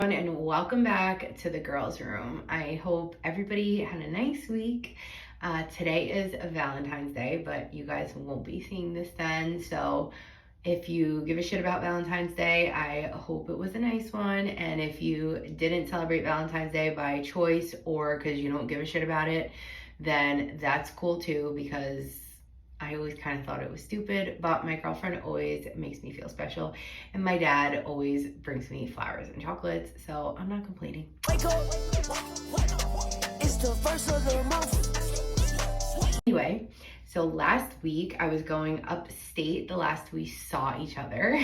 And welcome back to the girls' room. I hope everybody had a nice week. Today is Valentine's Day, but you guys won't be seeing this then. So if you give a shit about Valentine's Day, I hope it was a nice one. And if you didn't celebrate Valentine's Day by choice or because you don't give a shit about it, then that's cool too, because I always kind of thought it was stupid, but my girlfriend always makes me feel special, and my dad always brings me flowers and chocolates, so I'm not complaining. Wake up. It's the first of the month. Anyway, so last week I was going upstate the last we saw each other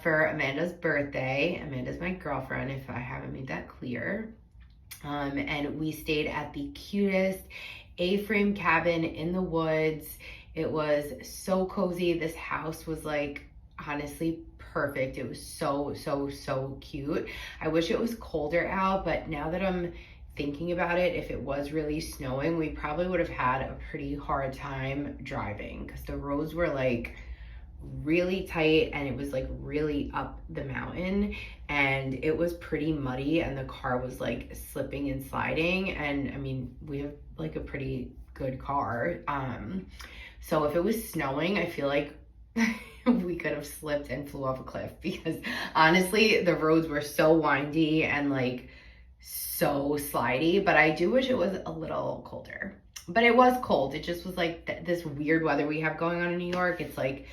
for Amanda's birthday. Amanda's my girlfriend, if I haven't made that clear. And we stayed at the cutest A-frame cabin in the woods. It was so cozy. This house was like honestly perfect. It was so cute. I wish it was colder out, but now that I'm thinking about it, if it was really snowing, we probably would have had a pretty hard time driving because the roads were like really tight and it was like really up the mountain and it was pretty muddy and the car was like slipping and sliding. And I mean, we have like a pretty good car. So if it was snowing, I feel like we could have slipped and flew off a cliff because honestly, the roads were so windy and like so slidey, but I do wish it was a little colder. But it was cold. It just was like this weird weather we have going on in New York. It's like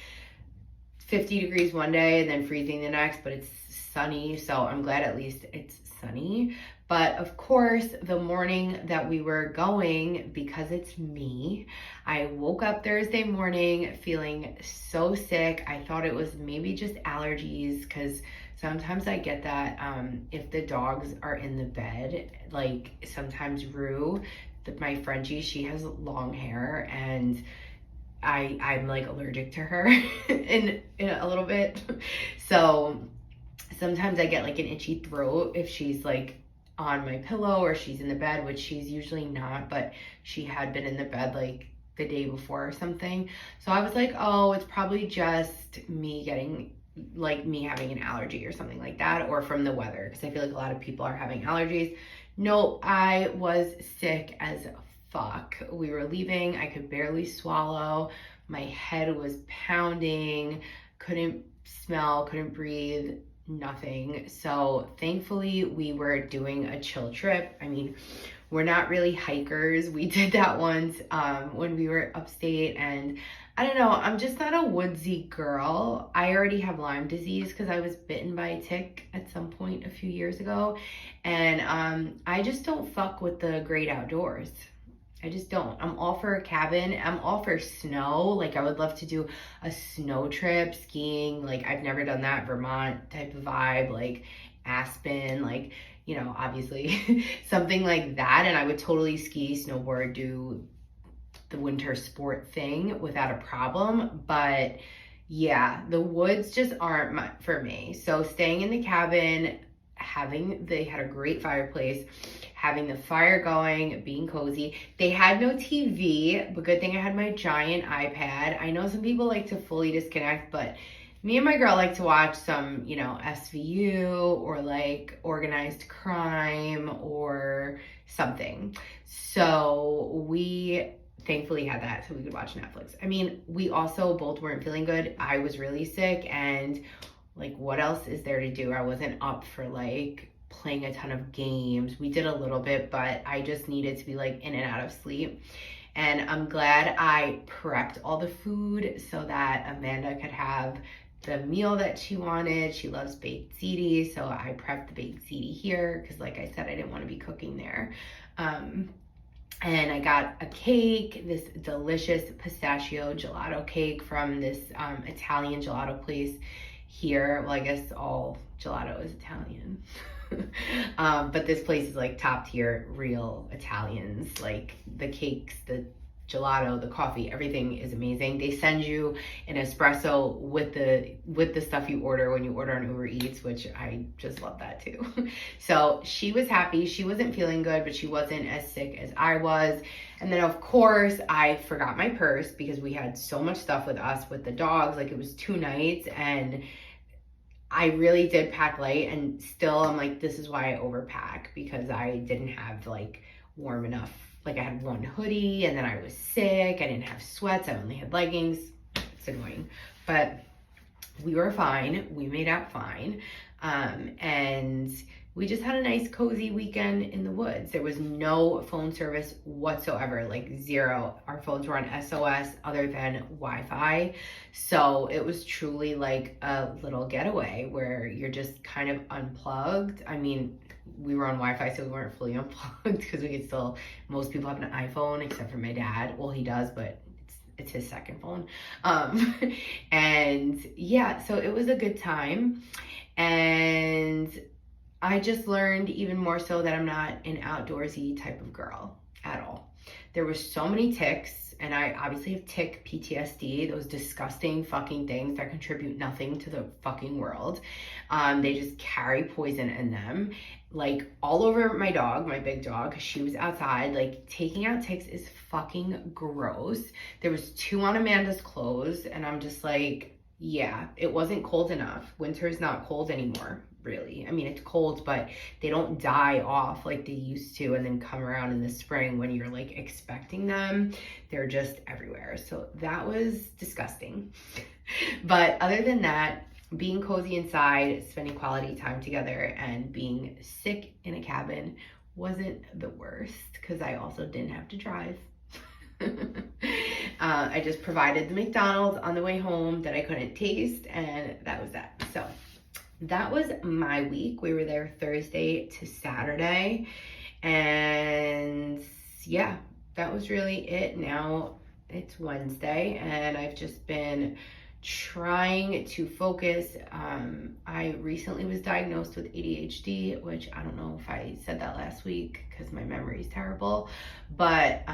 50 degrees one day and then freezing the next, but it's sunny. So I'm glad at least it's sunny. But of course, the morning that we were going, because it's me, I woke up Thursday morning feeling so sick. I thought it was maybe just allergies because sometimes I get that if the dogs are in the bed, like sometimes Rue, my Frenchie, she has long hair and I'm like allergic to her in a little bit. So sometimes I get like an itchy throat if she's like on my pillow or she's in the bed, which she's usually not, but she had been in the bed like the day before or something. So I was like, oh, it's probably just me getting like me having an allergy or something like that, or from the weather, because I feel like a lot of people are having allergies. No, I was sick as fuck. We were leaving, I could barely swallow, my head was pounding, couldn't smell, couldn't breathe, nothing. So thankfully we were doing a chill trip. I mean, we're not really hikers. We did that once when we were upstate, and I don't know, I'm just not a woodsy girl. I already have Lyme disease because I was bitten by a tick at some point a few years ago, and I just don't fuck with the great outdoors. I just don't. I'm all for a cabin. I'm all for snow. Like I would love to do a snow trip, skiing. Like I've never done that. Vermont type of vibe, like Aspen, like, you know, obviously something like that. And I would totally ski, snowboard, do the winter sport thing without a problem. But yeah, the woods just aren't for me. So staying in the cabin, they had a great fireplace, having the fire going, being cozy. They had no TV, but good thing I had my giant iPad. I know some people like to fully disconnect, but me and my girl like to watch some, you know, SVU or like organized crime or something. So we thankfully had that so we could watch Netflix. I mean, we also both weren't feeling good. I was really sick, and like, what else is there to do? I wasn't up for like playing a ton of games. We did a little bit, but I just needed to be like in and out of sleep. And I'm glad I prepped all the food so that Amanda could have the meal that she wanted. She loves baked ziti, so I prepped the baked ziti here because like I said, I didn't want to be cooking there. And I got a cake, this delicious pistachio gelato cake from this Italian gelato place here. Well, I guess all gelato is Italian. But this place is like top tier, real Italians. Like the cakes, the gelato, the coffee, everything is amazing. They send you an espresso with the stuff you order when you order on Uber Eats, which I just love that too. So she was happy. She wasn't feeling good, but she wasn't as sick as I was. And then of course I forgot my purse because we had so much stuff with us with the dogs. Like it was 2 nights, and I really did pack light, and still I'm like, this is why I overpack, because I didn't have like warm enough. Like I had one hoodie and then I was sick. I didn't have sweats. I only had leggings. It's annoying, but we were fine. We made out fine. And we just had a nice cozy weekend in the woods. There was no phone service whatsoever, like zero. Our phones were on SOS other than Wi-Fi. So it was truly like a little getaway where you're just kind of unplugged. I mean, we were on Wi-Fi, so we weren't fully unplugged because we could still, most people have an iPhone except for my dad. Well, he does, but it's his second phone. And yeah, so it was a good time. And I just learned even more so that I'm not an outdoorsy type of girl at all. There were so many ticks, and I obviously have tick PTSD, those disgusting fucking things that contribute nothing to the fucking world. They just carry poison in them, like all over my dog, my big dog, because she was outside. Like, taking out ticks is fucking gross. There was 2 on Amanda's clothes, and I'm just like, yeah, it wasn't cold enough. Winter's not cold anymore, really. I mean, it's cold, but they don't die off like they used to and then come around in the spring when you're like expecting them. They're just everywhere. So that was disgusting. But other than that, being cozy inside, spending quality time together, and being sick in a cabin wasn't the worst, because I also didn't have to drive. I just provided the McDonald's on the way home that I couldn't taste, and that was that. So that was my week. We were there Thursday to Saturday, and yeah, that was really it. Now it's Wednesday, and I've just been trying to focus. I recently was diagnosed with ADHD, which I don't know if I said that last week because my memory is terrible, but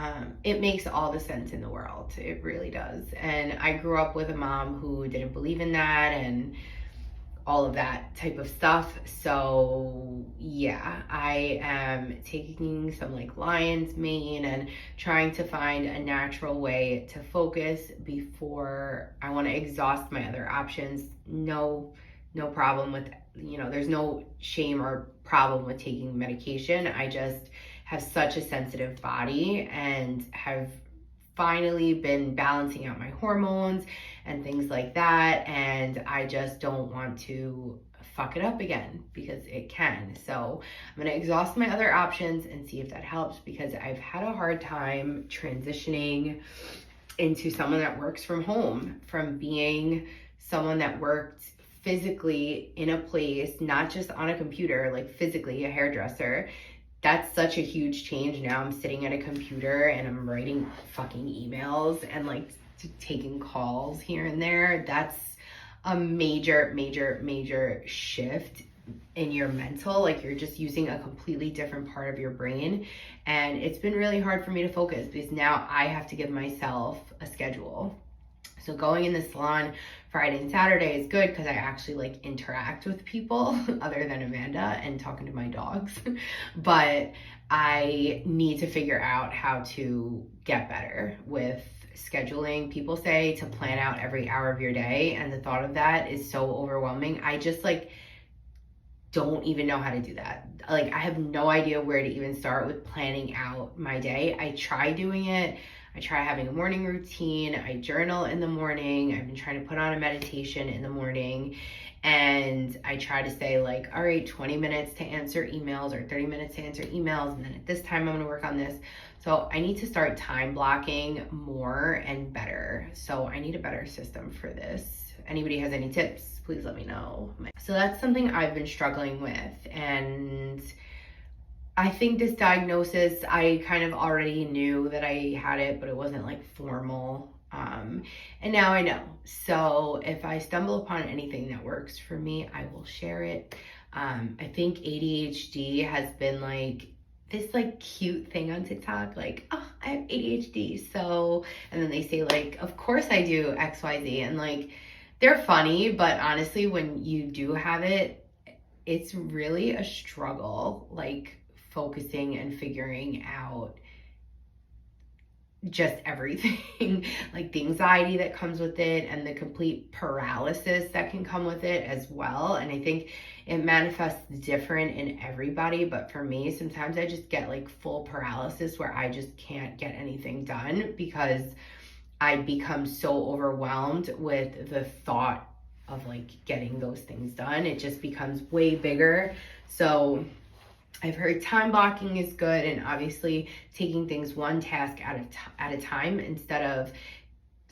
it makes all the sense in the world. It really does. And I grew up with a mom who didn't believe in that and all of that type of stuff. So yeah, I am taking some like lion's mane and trying to find a natural way to focus before I want to exhaust my other options. No problem with, there's no shame or problem with taking medication. I just have such a sensitive body and have finally been balancing out my hormones and things like that, and I just don't want to fuck it up again, because it can. So I'm gonna exhaust my other options and see if that helps, because I've had a hard time transitioning into someone that works from home, from being someone that worked physically in a place, not just on a computer, like physically a hairdresser. That's such a huge change. Now I'm sitting at a computer and I'm writing fucking emails and like taking calls here and there. That's a major shift in your mental. Like, you're just using a completely different part of your brain. And it's been really hard for me to focus, because now I have to give myself a schedule. So going in the salon Friday and Saturday is good, because I actually like interact with people other than Amanda and talking to my dogs. But I need to figure out how to get better with scheduling. People say to plan out every hour of your day, and the thought of that is so overwhelming. I just like don't even know how to do that. Like, I have no idea where to even start with planning out my day. I try doing it. I try having a morning routine. I journal in the morning. I've been trying to put on a meditation in the morning. And I try to say like, all right, 20 minutes to answer emails or 30 minutes to answer emails. And then at this time, I'm gonna work on this. So I need to start time blocking more and better. So I need a better system for this. Anybody has any tips, please let me know. So that's something I've been struggling with. And I think this diagnosis, I kind of already knew that I had it, but it wasn't like formal. And now I know. So if I stumble upon anything that works for me, I will share it. I think ADHD has been like this like cute thing on TikTok, like, oh, I have ADHD. So, and then they say like, of course I do XYZ. And like, they're funny, but honestly, when you do have it, it's really a struggle, like focusing and figuring out just everything, like the anxiety that comes with it and the complete paralysis that can come with it as well. And I think it manifests different in everybody, but for me, sometimes I just get like full paralysis where I just can't get anything done because I become so overwhelmed with the thought of like getting those things done. It just becomes way bigger. So I've heard time blocking is good, and obviously taking things one task at a time instead of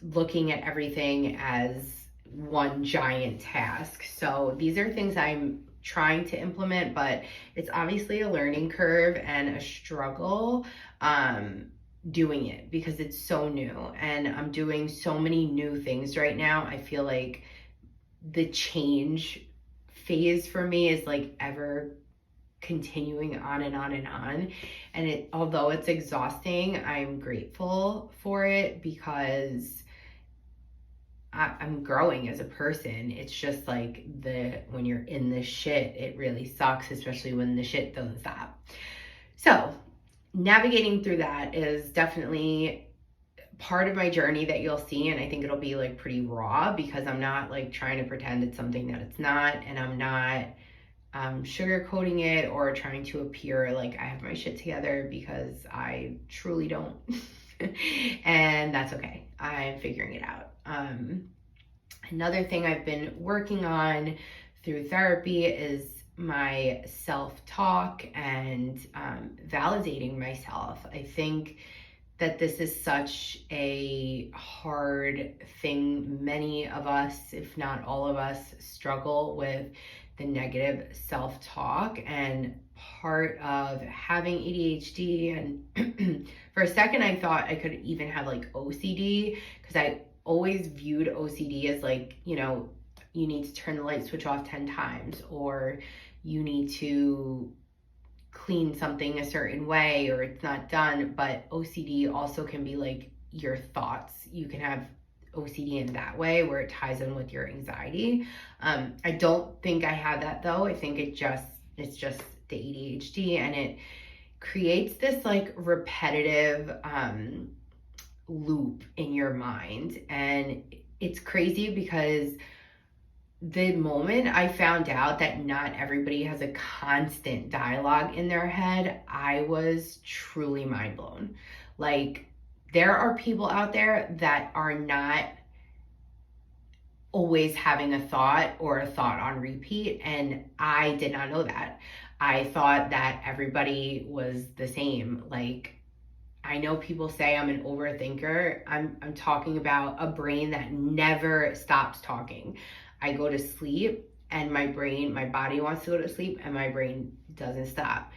looking at everything as one giant task. So these are things I'm trying to implement, but it's obviously a learning curve and a struggle doing it because it's so new and I'm doing so many new things right now. I feel like the change phase for me is like ever continuing on and on and on. And although it's exhausting, I'm grateful for it because I'm growing as a person. It's just like when you're in the shit, it really sucks, especially when the shit doesn't stop. So navigating through that is definitely part of my journey that you'll see, and I think it'll be like pretty raw because I'm not like trying to pretend it's something that it's not, and I'm not sugarcoating it or trying to appear like I have my shit together because I truly don't. And that's okay. I'm figuring it out. Another thing I've been working on through therapy is my self-talk and validating myself. I think that this is such a hard thing. Many of us, if not all of us, struggle with the negative self-talk, and part of having ADHD, and for a second I thought I could even have like OCD because I always viewed OCD as like, you know, you need to turn the light switch off 10 times, or you need to clean something a certain way, or it's not done. But OCD also can be like your thoughts. You can have OCD in that way where it ties in with your anxiety. I don't think I have that though. I think it's just the ADHD, and it creates this like repetitive loop in your mind. And it's crazy because the moment I found out that not everybody has a constant dialogue in their head, I was truly mind blown. Like, there are people out there that are not always having a thought or a thought on repeat, and I did not know that. I thought that everybody was the same. Like, I know people say I'm an overthinker. I'm talking about a brain that never stops talking. I go to sleep and my body wants to go to sleep and my brain doesn't stop.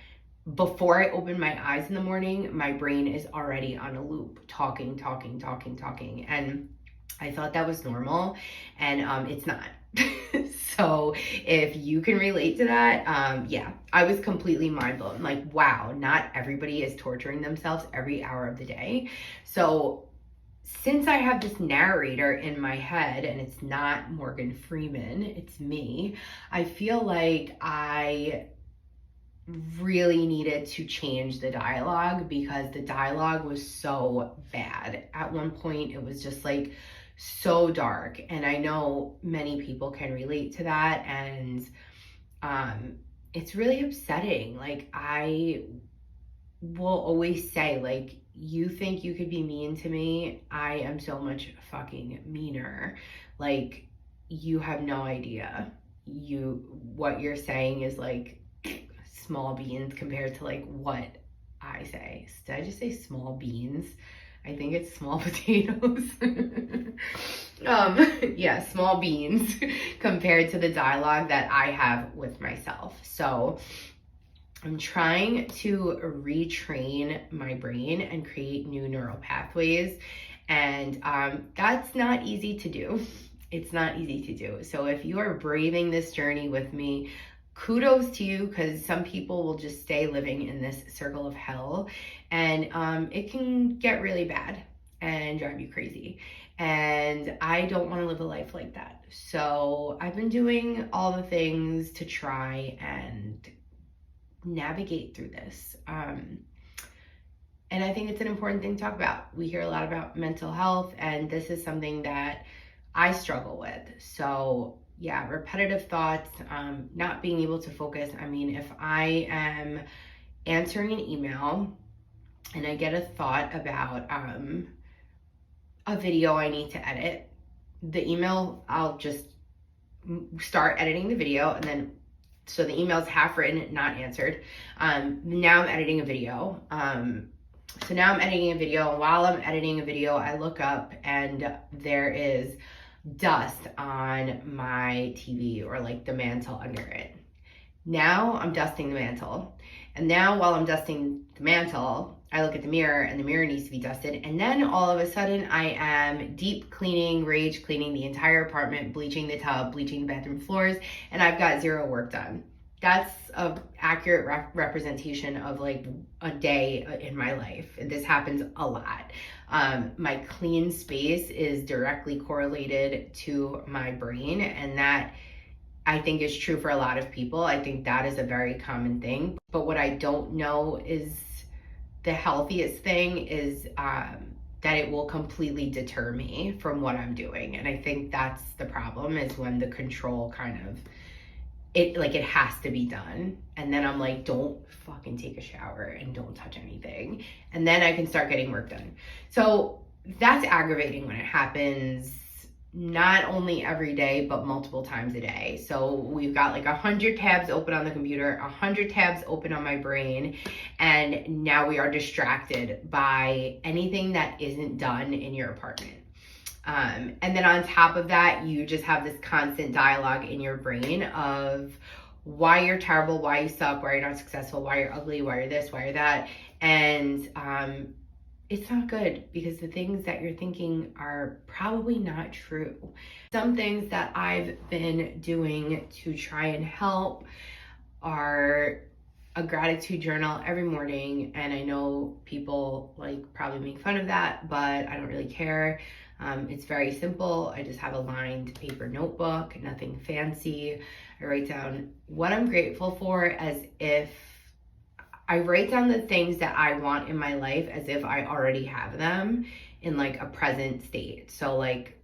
Before I open my eyes in the morning, my brain is already on a loop, talking. And I thought that was normal, and it's not. So if you can relate to that, yeah, I was completely mind blown. Like, wow, not everybody is torturing themselves every hour of the day. So since I have this narrator in my head and it's not Morgan Freeman, it's me, I feel like I really needed to change the dialogue because the dialogue was so bad. At one point, it was just like so dark, and I know many people can relate to that, and it's really upsetting. Like, I will always say, like, you think you could be mean to me? I am so much fucking meaner. Like, you have no idea. What you're saying is like small beans compared to like what I say. Did I just say small beans? I think it's small potatoes. Yeah, small beans compared to the dialogue that I have with myself. So I'm trying to retrain my brain and create new neural pathways. And that's not easy to do. It's not easy to do. So if you are braving this journey with me, kudos to you, because some people will just stay living in this circle of hell, and it can get really bad and drive you crazy. And I don't want to live a life like that. So I've been doing all the things to try and navigate through this. And I think it's an important thing to talk about. We hear a lot about mental health, and this is something that I struggle with. So yeah, repetitive thoughts, not being able to focus. I mean, if I am answering an email and I get a thought about a video I need to edit, the email, I'll just start editing the video, and then so the email's half written, not answered. Now I'm editing a video. So now I'm editing a video, and while I'm editing a video, I look up and there is dust on my TV, or like the mantle under it. Now I'm dusting the mantle. And now while I'm dusting the mantle, I look at the mirror, and the mirror needs to be dusted. And then all of a sudden I am deep cleaning, rage cleaning the entire apartment, bleaching the tub, bleaching the bathroom floors, and I've got zero work done. That's an accurate representation of like a day in my life. This happens a lot. My clean space is directly correlated to my brain, and that I think is true for a lot of people. I think that is a very common thing. But what I don't know is the healthiest thing is that it will completely deter me from what I'm doing. And I think that's the problem, is when the control kind of, it has to be done. And then I'm like, don't fucking take a shower and don't touch anything. And then I can start getting work done. So that's aggravating when it happens, not only every day, but multiple times a day. So we've got like 100 tabs open on the computer, 100 tabs open on my brain, and now we are distracted by anything that isn't done in your apartment. And then on top of that, you just have this constant dialogue in your brain of why you're terrible, why you suck, why you're not successful, why you're ugly, why you're this, why you're that. And it's not good, because the things that you're thinking are probably not true. Some things that I've been doing to try and help are a gratitude journal every morning. And I know people like probably make fun of that, but I don't really care. It's very simple. I just have a lined paper notebook, nothing fancy. I write down what I'm grateful for, as if I write down the things that I want in my life as if I already have them in like a present state. So like,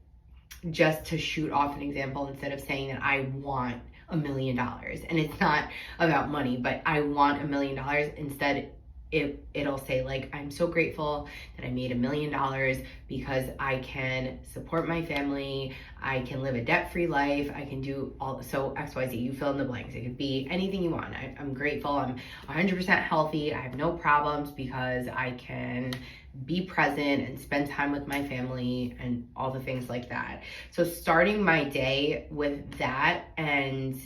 just to shoot off an example, instead of saying that I want $1 million, and it's not about money, but I want $1 million, instead it'll say like, I'm so grateful that I made $1 million because I can support my family, I can live a debt-free life, I can do all, so XYZ, you fill in the blanks. It could be anything you want. I'm grateful, I'm 100% healthy, I have no problems because I can be present and spend time with my family, and all the things like that. So starting my day with that and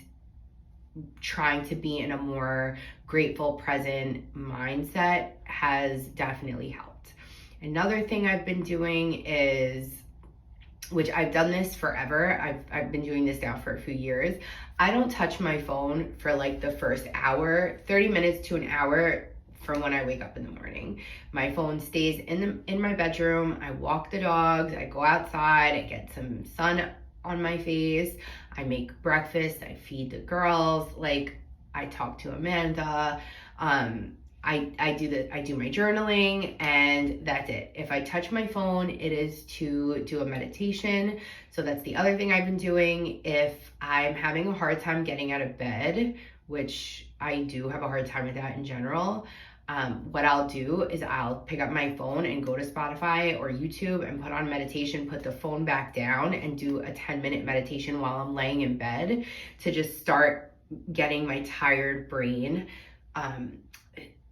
trying to be in a more grateful, present mindset has definitely helped. Another thing I've been doing is, which I've done this forever, I've been doing this now for a few years, I don't touch my phone for like the first hour, 30 minutes to an hour from when I wake up in the morning. My phone stays in my bedroom. I walk the dogs, I go outside, I get some sun on my face, I make breakfast, I feed the girls, like I talk to Amanda, I do my journaling, and that's it. If I touch my phone, it is to do a meditation. So that's the other thing I've been doing. If I'm having a hard time getting out of bed, which I do have a hard time with that in general, what I'll do is I'll pick up my phone and go to Spotify or YouTube and put on meditation, put the phone back down, and do a 10-minute meditation while I'm laying in bed, to just start getting my tired brain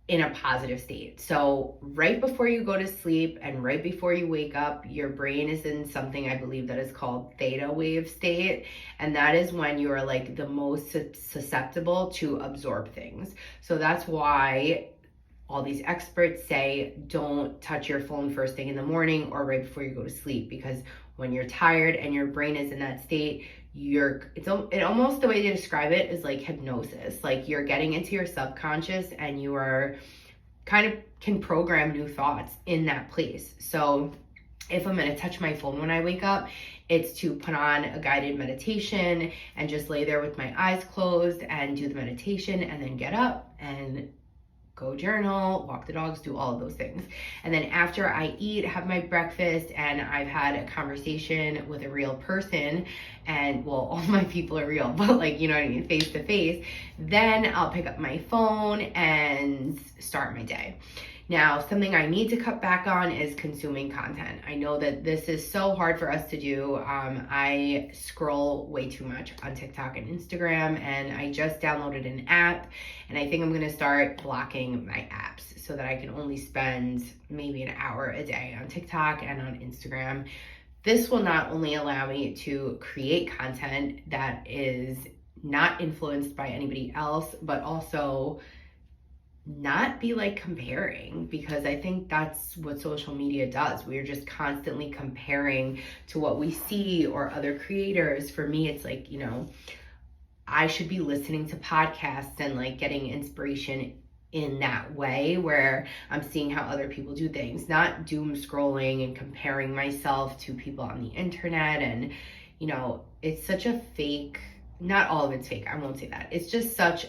in a positive state. So right before you go to sleep and right before you wake up, your brain is in something I believe that is called theta wave state. And that is when you are like the most susceptible to absorb things. So that's why all these experts say don't touch your phone first thing in the morning or right before you go to sleep, because when you're tired and your brain is in that state, it almost, the way they describe it is like hypnosis. Like you're getting into your subconscious and you are kind of can program new thoughts in that place. So if I'm gonna touch my phone when I wake up, it's to put on a guided meditation and just lay there with my eyes closed and do the meditation, and then get up and go journal, walk the dogs, do all of those things. And then after I eat, have my breakfast, and I've had a conversation with a real person, and well, all my people are real, but like, you know what I mean, face to face, then I'll pick up my phone and start my day. Now, something I need to cut back on is consuming content. I know that this is so hard for us to do. I scroll way too much on TikTok and Instagram, and I just downloaded an app, and I think I'm gonna start blocking my apps so that I can only spend maybe an hour a day on TikTok and on Instagram. This will not only allow me to create content that is not influenced by anybody else, but also not be like comparing, because I think that's what social media does. We're just constantly comparing to what we see or other creators. For me, it's like, you know, I should be listening to podcasts and like getting inspiration in that way, where I'm seeing how other people do things, not doom scrolling and comparing myself to people on the internet. And, you know, it's such a fake, not all of it's fake, I won't say that. It's just such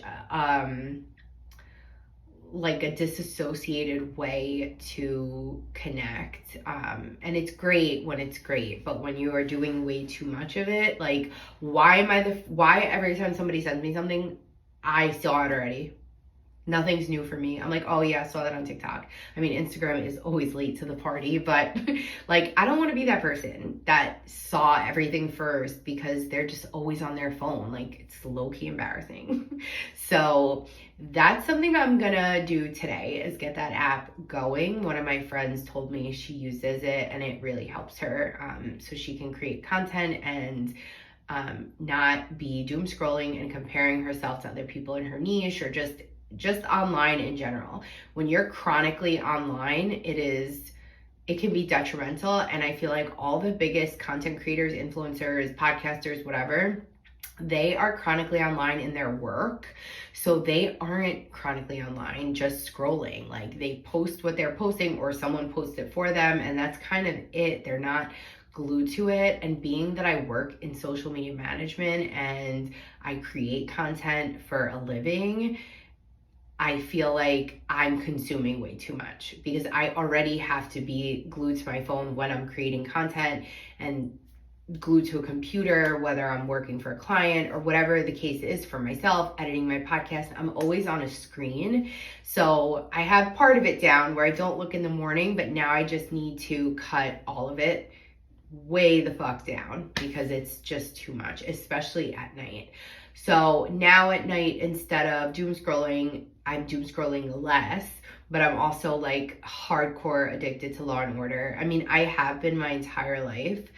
like a disassociated way to connect. And it's great when it's great, but when you are doing way too much of it, like why every time somebody sends me something, I saw it already. Nothing's new for me. I'm like, oh yeah, I saw that on TikTok. I mean, Instagram is always late to the party, but like, I don't want to be that person that saw everything first, because they're just always on their phone. Like, it's low-key embarrassing. So that's something I'm gonna do today, is get that app going. One of my friends told me she uses it and it really helps her. So she can create content and not be doom scrolling and comparing herself to other people in her niche, or just online in general. When you're chronically online, it can be detrimental. And I feel like all the biggest content creators, influencers, podcasters, whatever, they are chronically online in their work. So they aren't chronically online just scrolling. Like, they post what they're posting, or someone posts it for them, and that's kind of it. They're not glued to it. And being that I work in social media management and I create content for a living, I feel like I'm consuming way too much, because I already have to be glued to my phone when I'm creating content, and glued to a computer, whether I'm working for a client or whatever the case is for myself, editing my podcast. I'm always on a screen. So I have part of it down where I don't look in the morning, but now I just need to cut all of it way the fuck down, because it's just too much, especially at night. So now at night, instead of doom scrolling, I'm doom scrolling less, but I'm also like hardcore addicted to Law and Order. I mean, I have been my entire life.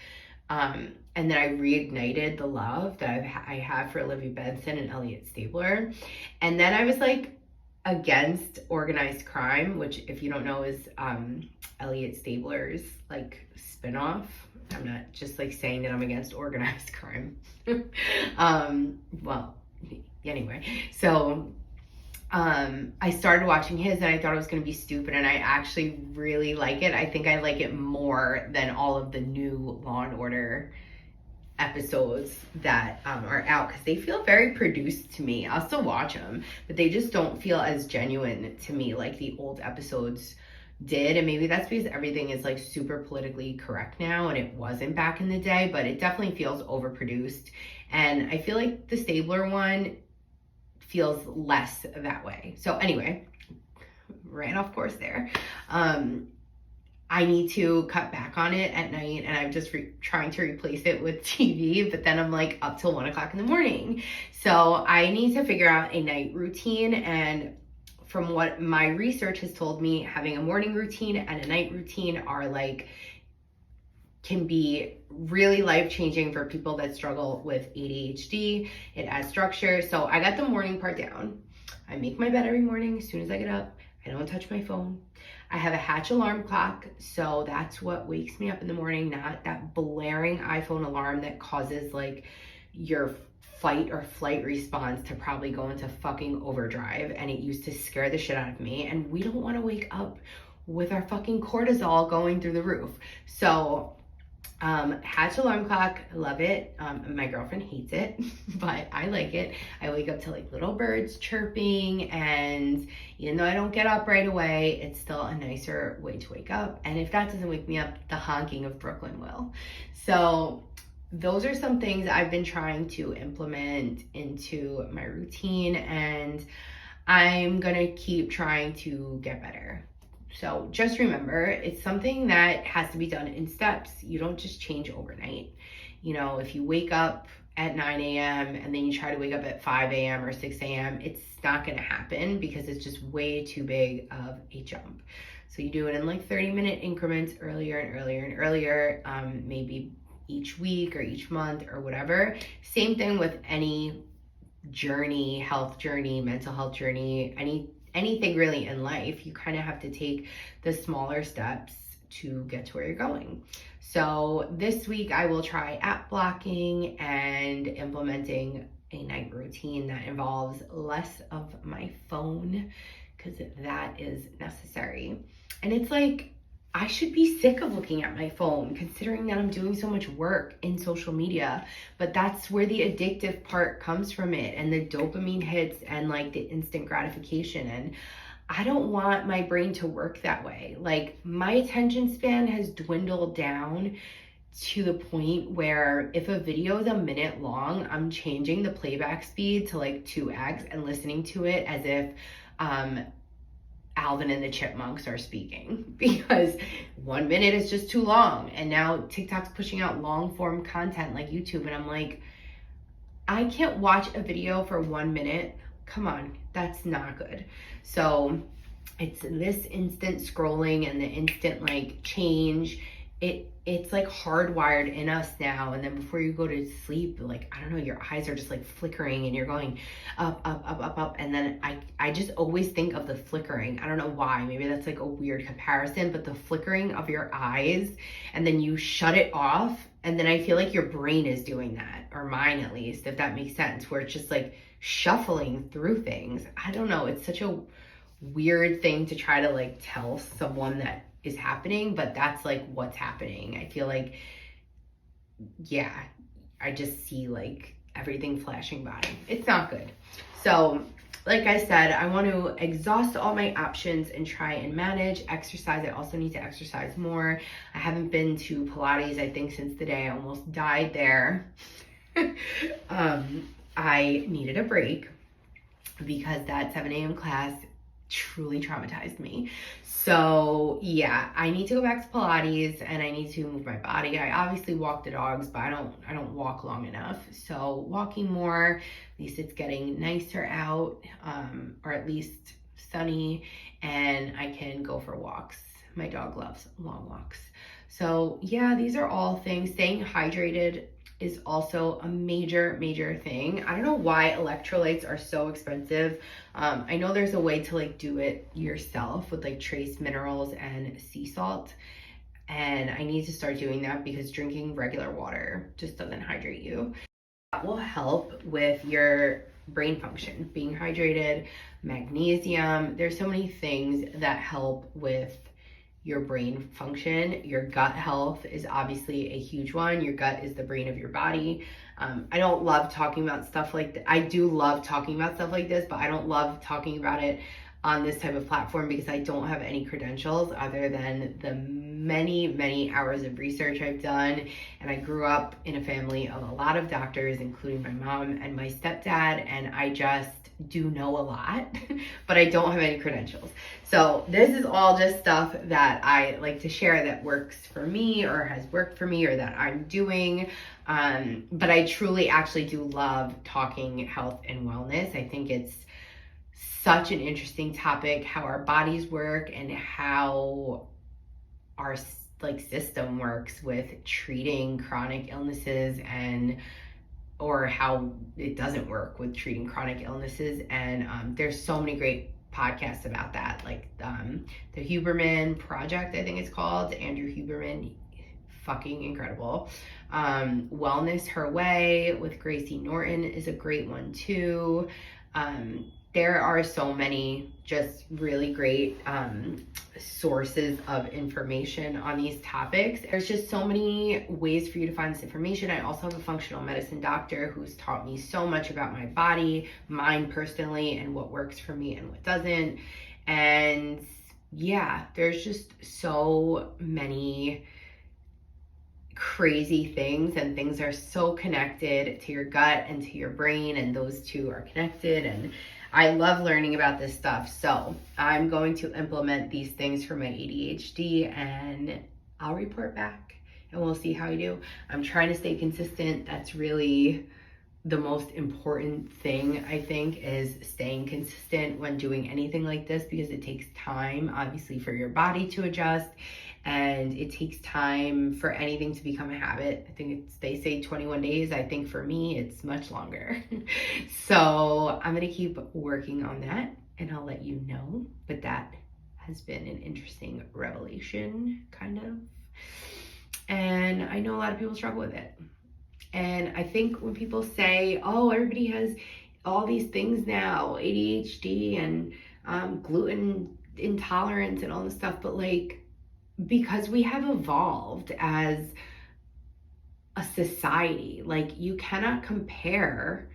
And then I reignited the love that I have for Olivia Benson and Elliot Stabler. And then I was like against organized crime, which, if you don't know, is Elliot Stabler's like spinoff. I'm not just like saying that I'm against organized crime. Well, anyway, so I started watching his, and I thought it was going to be stupid, and I actually really like it. I think I like it more than all of the new Law and Order episodes that are out, because they feel very produced to me. I'll still watch them, but they just don't feel as genuine to me like the old episodes did. And maybe that's because everything is like super politically correct now, and it wasn't back in the day, but it definitely feels overproduced. And I feel like the Stabler one feels less that way. So anyway, ran off course there. I need to cut back on it at night, and I'm just trying to replace it with TV, but then I'm like up till 1 o'clock in the morning. So I need to figure out a night routine. And from what my research has told me, having a morning routine and a night routine can be really life-changing for people that struggle with ADHD. It adds structure. So I got the morning part down. I make my bed every morning as soon as I get up. I don't touch my phone. I have a Hatch alarm clock, so that's what wakes me up in the morning, not that blaring iPhone alarm that causes like your fight or flight response to probably go into fucking overdrive. And it used to scare the shit out of me. And we don't want to wake up with our fucking cortisol going through the roof. So Hatch alarm clock, love it. My girlfriend hates it, but I like it. I wake up to like little birds chirping, and even though I don't get up right away, it's still a nicer way to wake up. And if that doesn't wake me up, the honking of Brooklyn will. So those are some things I've been trying to implement into my routine, and I'm gonna keep trying to get better. So just remember, it's something that has to be done in steps. You don't just change overnight. You know, if you wake up at 9 a.m. and then you try to wake up at 5 a.m. or 6 a.m., it's not gonna happen because it's just way too big of a jump. So you do it in like 30-minute increments, earlier and earlier and earlier, maybe each week or each month or whatever. Same thing with any journey, health journey, mental health journey, anything really in life. You kind of have to take the smaller steps to get to where you're going. So this week I will try app blocking and implementing a night routine that involves less of my phone, because that is necessary. And it's like, I should be sick of looking at my phone considering that I'm doing so much work in social media, but that's where the addictive part comes from it, and the dopamine hits and like the instant gratification. And I don't want my brain to work that way. Like, my attention span has dwindled down to the point where if a video is a minute long, I'm changing the playback speed to like 2x and listening to it as if Alvin and the Chipmunks are speaking, because 1 minute is just too long. And now TikTok's pushing out long form content like YouTube, and I'm like, I can't watch a video for 1 minute. Come on, that's not good. So it's this instant scrolling and the instant like change. It's like hardwired in us now. And then before you go to sleep, like, I don't know, your eyes are just like flickering and you're going up, up, up, up, up. And then I just always think of the flickering. I don't know why. Maybe that's like a weird comparison, but the flickering of your eyes, and then you shut it off. And then I feel like your brain is doing that, or mine at least, if that makes sense, where it's just like shuffling through things. I don't know. It's such a weird thing to try to like tell someone that is happening, but that's like what's happening. I feel like, yeah, I just see like everything flashing by. It's not good. So like I said, I want to exhaust all my options and try and manage exercise. I also need to exercise more. I haven't been to Pilates, I think, since the day I almost died there. I needed a break because that 7 a.m. class truly traumatized me. So yeah, I need to go back to Pilates and I need to move my body. I obviously walk the dogs, but I don't walk long enough. So walking more, at least it's getting nicer out, or at least sunny, and I can go for walks. My dog loves long walks. So yeah, these are all things. Staying hydrated is also a major thing. I don't know why electrolytes are so expensive. I know there's a way to like do it yourself with like trace minerals and sea salt, and I need to start doing that because drinking regular water just doesn't hydrate you. That will help with your brain function, being hydrated, magnesium. There's so many things that help with your brain function. Your gut health is obviously a huge one. Your gut is the brain of your body. I don't love talking about stuff like that. I do love talking about stuff like this, but I don't love talking about it on this type of platform because I don't have any credentials other than the many hours of research I've done. And I grew up in a family of a lot of doctors, including my mom and my stepdad, and I just do know a lot, but I don't have any credentials. So this is all just stuff that I like to share that works for me or has worked for me or that I'm doing. But I truly actually do love talking health and wellness. I think it's such an interesting topic, how our bodies work and how our like system works with treating chronic illnesses, and or how it doesn't work with treating chronic illnesses. And there's so many great podcasts about that, like the Huberman Project, I think it's called, Andrew Huberman, fucking incredible. Wellness Her Way with Gracie Norton is a great one too. there are so many just really great sources of information on these topics. There's just so many ways for you to find this information. I also have a functional medicine doctor who's taught me so much about my body, mine personally, and what works for me and what doesn't. And yeah, there's just so many crazy things, and things are so connected to your gut and to your brain, and those two are connected. And I love learning about this stuff. So I'm going to implement these things for my ADHD, and I'll report back and we'll see how I do. I'm trying to stay consistent. That's really the most important thing, I think, is staying consistent when doing anything like this, because it takes time, obviously, for your body to adjust, and it takes time for anything to become a habit. I think they say 21 days. I think for me, it's much longer. So I'm gonna keep working on that, and I'll let you know. But that has been an interesting revelation, kind of. And I know a lot of people struggle with it. And I think when people say, oh, everybody has all these things now, ADHD and gluten intolerance and all this stuff, but like, because we have evolved as a society, like you cannot compare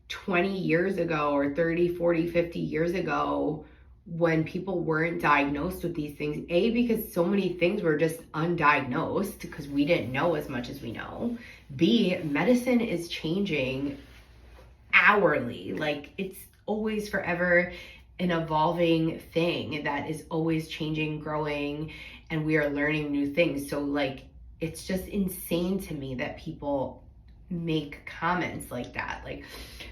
20 years ago or 30, 40, 50 years ago when people weren't diagnosed with these things. A, because so many things were just undiagnosed because we didn't know as much as we know. B, medicine is changing hourly. Like it's always forever an evolving thing that is always changing, growing, and we are learning new things. So like, it's just insane to me that people make comments like that. Like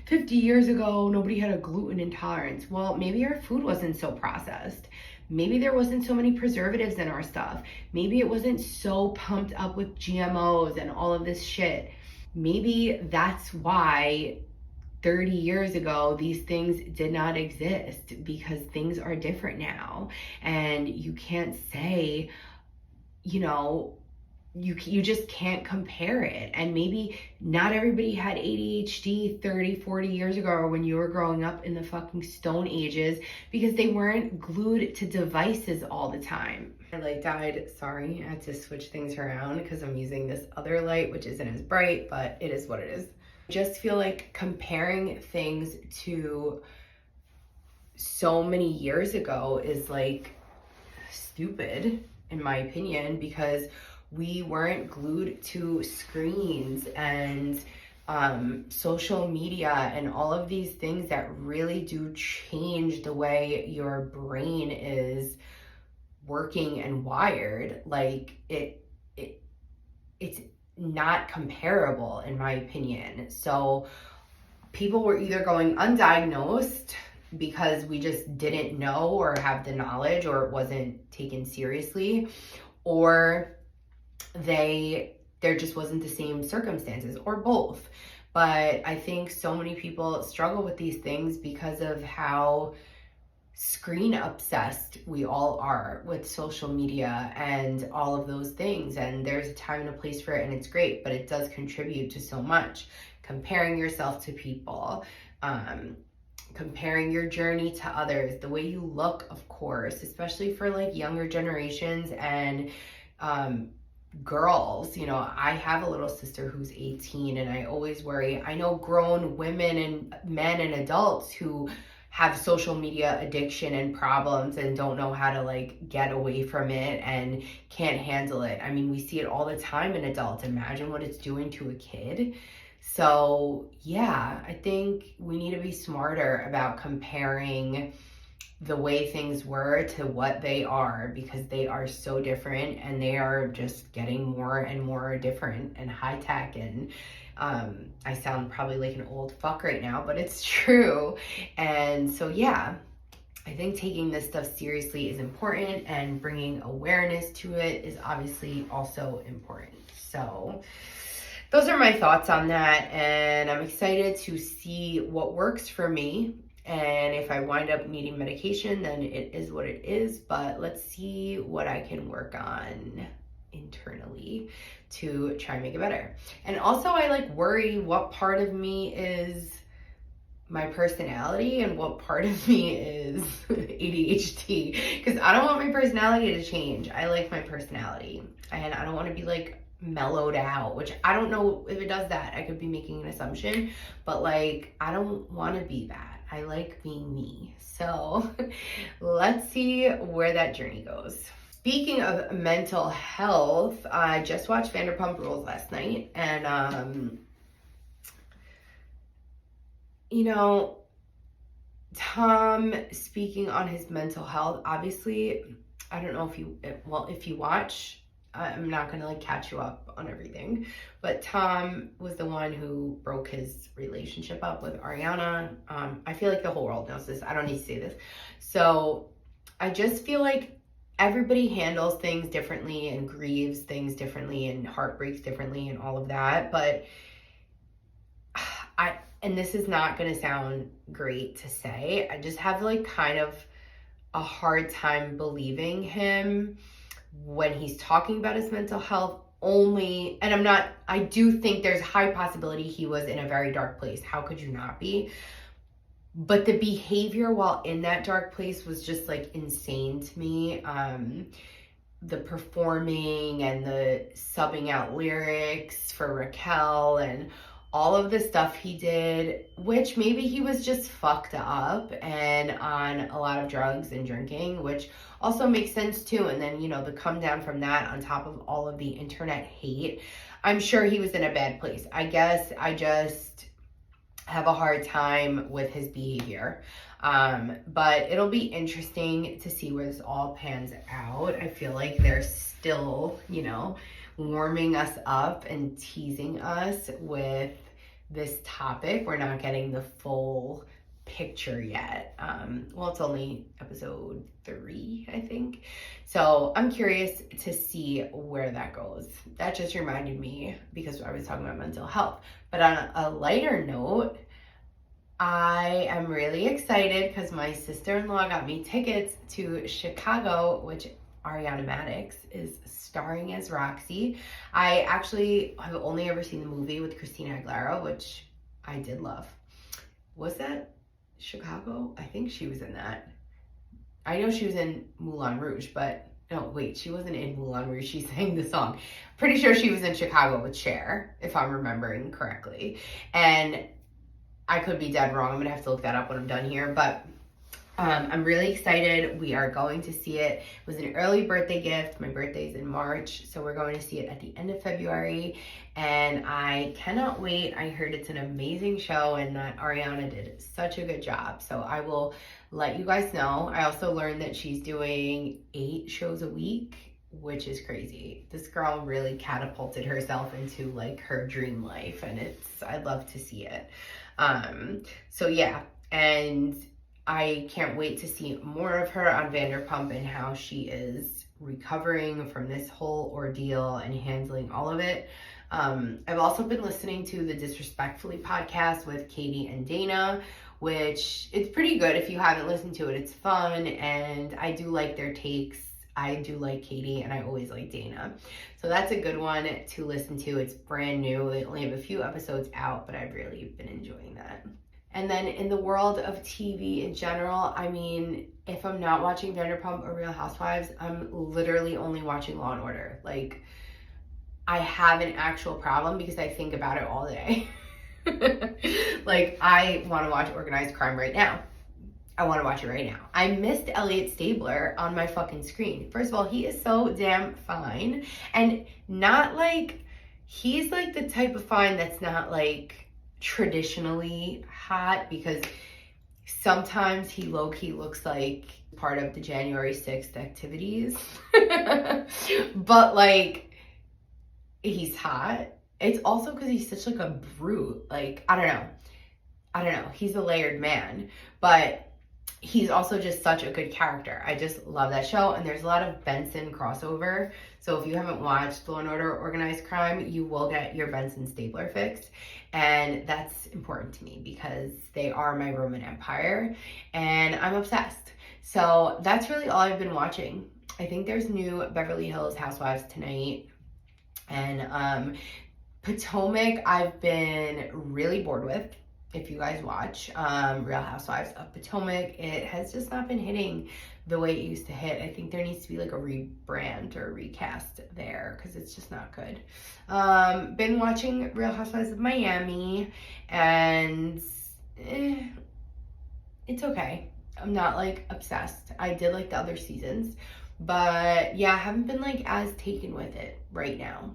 50 years ago, nobody had a gluten intolerance. Well, maybe our food wasn't so processed. Maybe there wasn't so many preservatives in our stuff. Maybe it wasn't so pumped up with GMOs and all of this shit. Maybe that's why 30 years ago, these things did not exist, because things are different now. And you can't say, you know, you just can't compare it. And maybe not everybody had ADHD 30, 40 years ago, or when you were growing up in the fucking stone ages, because they weren't glued to devices all the time. My light died, sorry, I had to switch things around because I'm using this other light, which isn't as bright, but it is what it is. I just feel like comparing things to so many years ago is like stupid, in my opinion, because we weren't glued to screens and social media and all of these things that really do change the way your brain is working and wired. Like it's not comparable, in my opinion. So people were either going undiagnosed because we just didn't know or have the knowledge, or it wasn't taken seriously, or there just wasn't the same circumstances, or both. But I think so many people struggle with these things because of how screen obsessed we all are with social media and all of those things. And there's a time and a place for it, and it's great, but it does contribute to so much. Comparing yourself to people, comparing your journey to others, the way you look, of course, especially for like younger generations and girls. You know, I have a little sister who's 18, and I always worry. I know grown women and men and adults who have social media addiction and problems and don't know how to like get away from it and can't handle it. I mean, we see it all the time in adults. Imagine what it's doing to a kid. So yeah, I think we need to be smarter about comparing the way things were to what they are, because they are so different, and they are just getting more and more different and high tech. And I sound probably like an old fuck right now, but it's true. And so yeah, I think taking this stuff seriously is important, and bringing awareness to it is obviously also important. So those are my thoughts on that, and I'm excited to see what works for me. And if I wind up needing medication, then it is what it is. But let's see what I can work on internally to try and make it better. And also, I like worry what part of me is my personality and what part of me is ADHD, because I don't want my personality to change. I like my personality, and I don't want to be like mellowed out, which I don't know if it does that. I could be making an assumption, but like I don't want to be that. I like being me. So let's see where that journey goes. Speaking of mental health, I just watched Vanderpump Rules last night, and you know, Tom speaking on his mental health, obviously, I don't know if you watch, I'm not going to like catch you up on everything, but Tom was the one who broke his relationship up with Ariana. I feel like the whole world knows this. I don't need to say this. So I just feel like everybody handles things differently and grieves things differently and heartbreaks differently and all of that. But and this is not going to sound great to say, I just have like kind of a hard time believing him when he's talking about his mental health only. And I do think there's high possibility he was in a very dark place. How could you not be? But the behavior while in that dark place was just like insane to me. The performing and the subbing out lyrics for Raquel and all of the stuff he did, which maybe he was just fucked up and on a lot of drugs and drinking, which also makes sense too. And then, the come down from that on top of all of the internet hate, I'm sure he was in a bad place. I guess I just have a hard time with his behavior. But it'll be interesting to see where this all pans out. I feel like they're still, warming us up and teasing us with this topic. We're not getting the full picture yet. Well, it's only episode 3, I think. So I'm curious to see where that goes. That just reminded me because I was talking about mental health. But on a lighter note, I am really excited because my sister-in-law got me tickets to Chicago, which Ariana Madix is starring as Roxy. I actually have only ever seen the movie with Christina Aguilera, which I did love. Was that Chicago? I think she was in that. I know she was in Moulin Rouge, but no, wait, she wasn't in Moulin Rouge. She sang the song. Pretty sure she was in Chicago with Cher, if I'm remembering correctly. And I could be dead wrong. I'm going to have to look that up when I'm done here, but I'm really excited. We are going to see it. It was an early birthday gift. My birthday's in March, so we're going to see it at the end of February, and I cannot wait. I heard it's an amazing show and that Ariana did such a good job, so I will let you guys know. I also learned that she's doing 8 shows a week, which is crazy. This girl really catapulted herself into like her dream life, and I'd love to see it. So yeah, and I can't wait to see more of her on Vanderpump and how she is recovering from this whole ordeal and handling all of it. I've also been listening to the Disrespectfully podcast with Katie and Dana, which it's pretty good. If you haven't listened to it, it's fun, and I do like their takes. I do like Katie, and I always like Dana. So that's a good one to listen to. It's brand new. They only have a few episodes out, but I've really been enjoying that. And then in the world of TV in general, I mean, if I'm not watching Vanderpump or Real Housewives, I'm literally only watching Law & Order. Like, I have an actual problem because I think about it all day. Like, I want to watch Organized Crime right now. I want to watch it right now. I missed Elliot Stabler on my fucking screen. First of all, he is so damn fine. And not like, he's like the type of fine that's not like traditionally hot, because sometimes he low-key looks like part of the January 6th activities. But like, he's hot. It's also because he's such like a brute. Like, I don't know. He's a layered man, but he's also just such a good character. I just love that show, and there's a lot of Benson crossover. So if you haven't watched Law & Order Organized Crime, you will get your Benson Stabler fix, and that's important to me because they are my Roman Empire, and I'm obsessed. So that's really all I've been watching. I think there's new Beverly Hills Housewives tonight, and Potomac I've been really bored with. if you guys watch Real Housewives of Potomac, it has just not been hitting the way it used to hit. I think there needs to be like a rebrand or recast there because it's just not good. Been watching Real Housewives of Miami, and it's okay. I'm not like obsessed. I did like the other seasons, but yeah, I haven't been like as taken with it right now.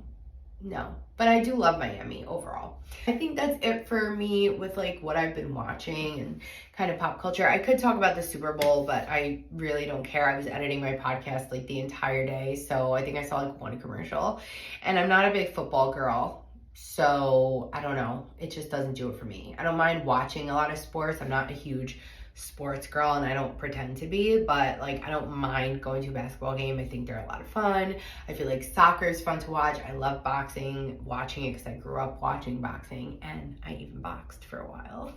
No, but I do love Miami overall. I think that's it for me with like what I've been watching and kind of pop culture. I could talk about the Super Bowl, but I really don't care. I was editing my podcast like the entire day, so I think I saw like one commercial, and I'm not a big football girl. So I don't know. It just doesn't do it for me. I don't mind watching a lot of sports. I'm not a huge sports girl and I don't pretend to be, but like I don't mind going to a basketball game. I think they're a lot of fun. I feel like soccer is fun to watch. I love boxing, watching it because I grew up watching boxing and I even boxed for a while.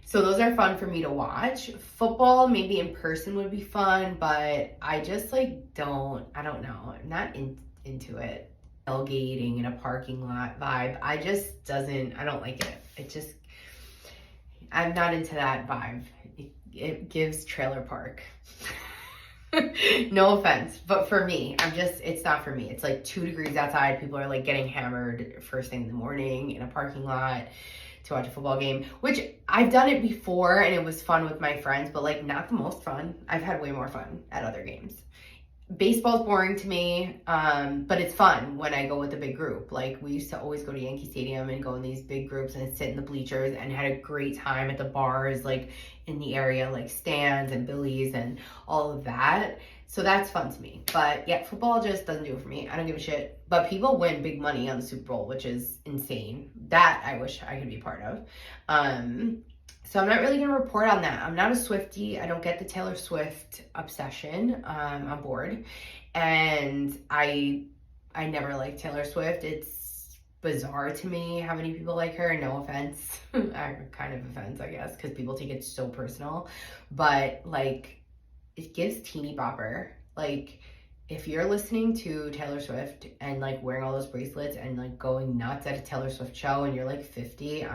So those are fun for me to watch. Football maybe in person would be fun, but I just like I don't know. I'm not into it. Tailgating in a parking lot vibe. I don't like it. I'm not into that vibe. It gives trailer park. No offense, but for me, it's not for me. It's like 2 degrees outside. People are like getting hammered first thing in the morning in a parking lot to watch a football game, which I've done it before and it was fun with my friends, but like not the most fun. I've had way more fun at other games. Baseball's boring to me, but it's fun when I go with a big group. Like we used to always go to Yankee Stadium and go in these big groups and sit in the bleachers and had a great time at the bars, like in the area, like Stan's and Billy's and all of that. So that's fun to me. But yeah, football just doesn't do it for me. I don't give a shit. But people win big money on the Super Bowl, which is insane. That I wish I could be part of. So I'm not really going to report on that. I'm not a Swiftie. I don't get the Taylor Swift obsession. I'm bored. And I never liked Taylor Swift. It's bizarre to me how many people like her. No offense. Kind of offense, I guess, because people take it so personal. But, like, it gives teeny bopper. Like, if you're listening to Taylor Swift and, like, wearing all those bracelets and, like, going nuts at a Taylor Swift show and you're, like, 50,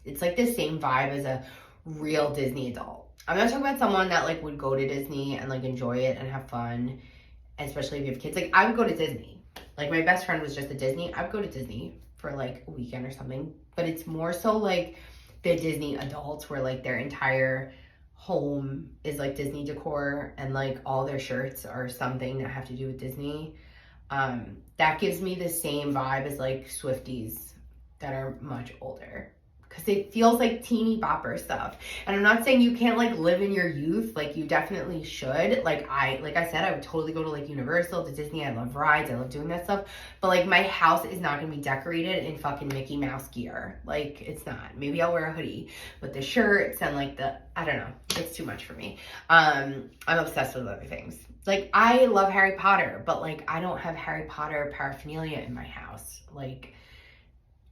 it's like the same vibe as a real Disney adult. I'm not talking about someone that like would go to Disney and like enjoy it and have fun, especially if you have kids. Like I would go to Disney. Like my best friend was just at Disney. I would go to Disney for like a weekend or something. But it's more so like the Disney adults where like their entire home is like Disney decor and like all their shirts are something that have to do with Disney. That gives me the same vibe as like Swifties that are much older. Because it feels like teeny bopper stuff. And I'm not saying you can't like live in your youth. Like you definitely should. Like I said, I would totally go to like Universal, to Disney. I love rides. I love doing that stuff. But like my house is not going to be decorated in fucking Mickey Mouse gear. Like it's not. Maybe I'll wear a hoodie with the shirts and like I don't know. It's too much for me. I'm obsessed with other things. Like I love Harry Potter, but like I don't have Harry Potter paraphernalia in my house. Like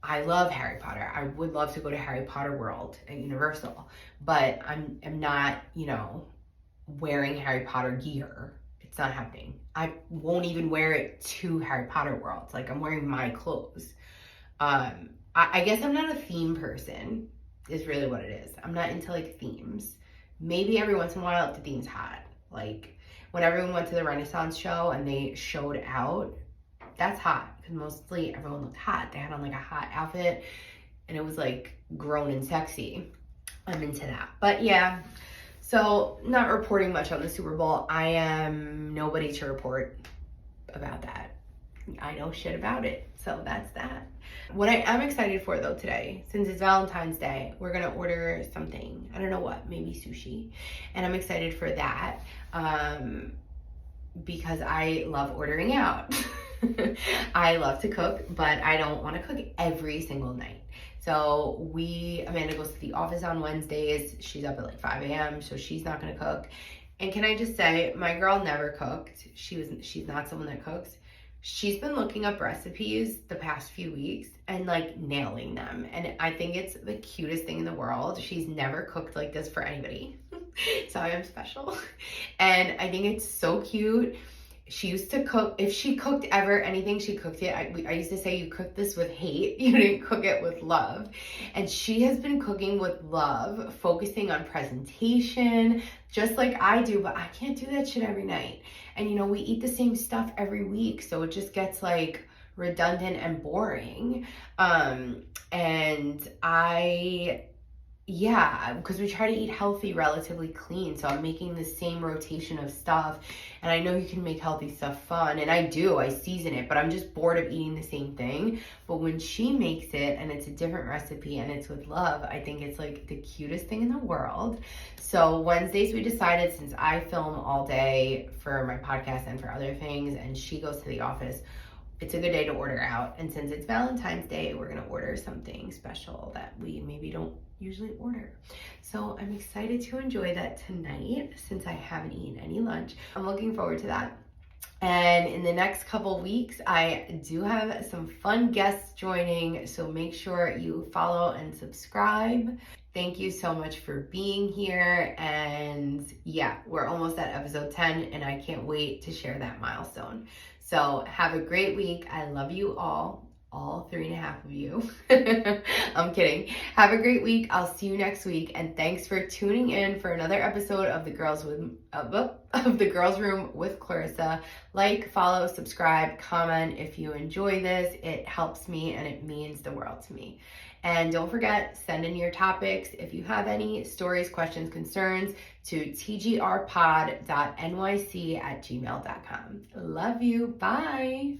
I love Harry Potter. I would love to go to Harry Potter World at Universal, but I'm not, wearing Harry Potter gear. It's not happening. I won't even wear it to Harry Potter World. Like I'm wearing my clothes. I guess I'm not a theme person is really what it is. I'm not into like themes. Maybe every once in a while if the theme's hot. Like when everyone went to the Renaissance show and they showed out, that's hot because mostly everyone looked hot. They had on like a hot outfit and it was like grown and sexy. I'm into that. But yeah, so not reporting much on the Super Bowl. I am nobody to report about that. I know shit about it. So that's that. What I am excited for though today, since it's Valentine's Day, we're gonna order something. I don't know what, maybe sushi. And I'm excited for that because I love ordering out. I love to cook, but I don't want to cook every single night. So Amanda goes to the office on Wednesdays. She's up at like 5 a.m. so she's not going to cook. And can I just say, my girl never cooked. She's not someone that cooks. She's been looking up recipes the past few weeks and like nailing them. And I think it's the cutest thing in the world. She's never cooked like this for anybody. So I am special. And I think it's so cute. She used to cook. If she cooked ever anything, she cooked it. I used to say, you cooked this with hate. You didn't cook it with love. And she has been cooking with love, focusing on presentation, just like I do. But I can't do that shit every night. And, we eat the same stuff every week. So it just gets like redundant and boring. And yeah, because we try to eat healthy, relatively clean. So I'm making the same rotation of stuff. And I know you can make healthy stuff fun. And I do, I season it, but I'm just bored of eating the same thing. But when she makes it and it's a different recipe and it's with love, I think it's like the cutest thing in the world. So Wednesdays we decided, since I film all day for my podcast and for other things, and she goes to the office, it's a good day to order out. And since it's Valentine's Day, we're gonna order something special that we maybe don't usually order. So I'm excited to enjoy that tonight since I haven't eaten any lunch. I'm looking forward to that. And in the next couple weeks, I do have some fun guests joining, so make sure you follow and subscribe. Thank you so much for being here. And yeah, we're almost at episode 10, and I can't wait to share that milestone. So have a great week. I love you all 3.5 of you. I'm kidding. Have a great week. I'll see you next week. And thanks for tuning in for another episode of the Girls Room with Clarissa. Like, follow, subscribe, comment if you enjoy this. It helps me and it means the world to me. And don't forget, send in your topics if you have any stories, questions, concerns to tgrpod.nyc@gmail.com. Love you. Bye.